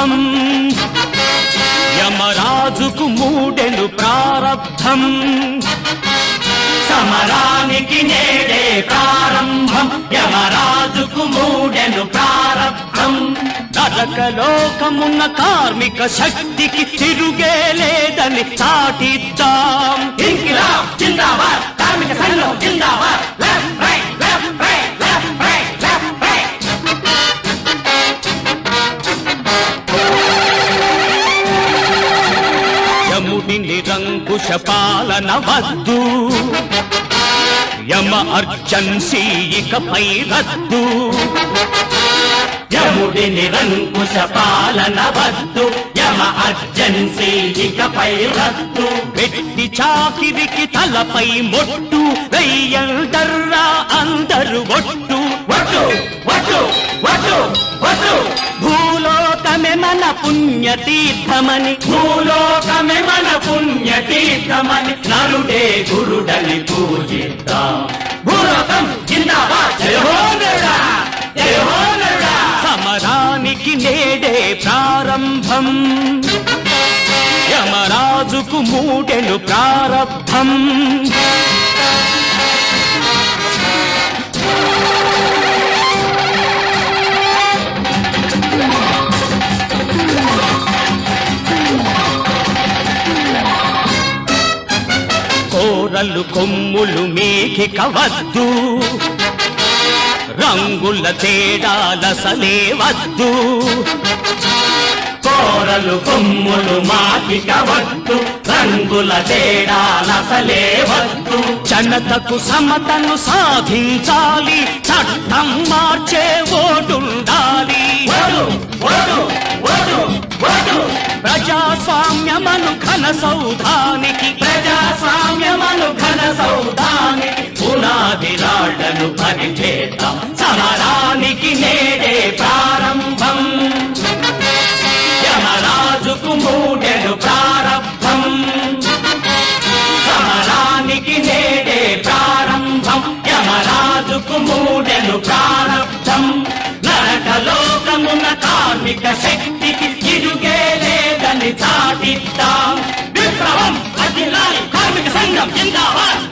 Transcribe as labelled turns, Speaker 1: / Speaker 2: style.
Speaker 1: ప్రారంభం యమరాజుకు మూడెను ప్రారబ్ధం సమరానికి నేడే ప్రారంభం యమరాజుకు మూడెను ప్రారబ్ధం నరకలోకమున్న కార్మిక శక్తికి తిరుగే లేదని చాటిద్దాం ఇంకిలాబ్ జిందాబాద్ కార్మిక సంఘం జిందాబాద్ left right left right left right left right యముడి నిరంకుశ పాలన వద్దు యమ అర్జెన్సీ ఇకపై రద్దు యముడి నిరంకుశ పాలన వద్దు యమ అర్జెన్సీ ఇకపై రద్దు వెట్టి చాకిరికి తలపై మొట్టు వెయ్యందర్రా అందరు ఒట్టు ఒట్టు ఒట్టు ఒట్టు ఒట్టు భూలోకమే మన పుణ్యతీర్థమని భూలోకమే మన పుణ్యతీర్థమని నరుడే గురుడని పూజిద్దాం భూలోకం జిందాబాద్ జయ హో నరుడా జయ హో నరుడా సమరానికి నేడే ప్రారంభం యమరాజుకు మూడెను ప్రారబ్ధం కోరలు కొమ్ములు మీకిక వద్దు రంగుల తేడాలసలే వద్దు కోరలు కొమ్ములు మాకిక వద్దు రంగుల తేడాలసలే వద్దు జనతకు సమతను సాధించాలి చట్టం మార్చే ఓటుండాలి ప్రజాస్వామ్యమను ఘన సౌధానికి ప్రజాస్వామ్యమను ఘన సౌధానికి పునాది రాళ్లను పరిచేద్దాం సమరానికి నేడే ప్రారంభం యమరాజుకు మూడెను ప్రారబ్ధం సమరానికి నేడే ప్రారంభం యమరాజుకు మూడెను ప్రారబ్ధం నరకలోకమున కార్మిక శక్తికి తిరుగే లేదని చాటిద్దాం విప్లవం అఖిలాలి కార్మిక సంఘం జిందాబాద్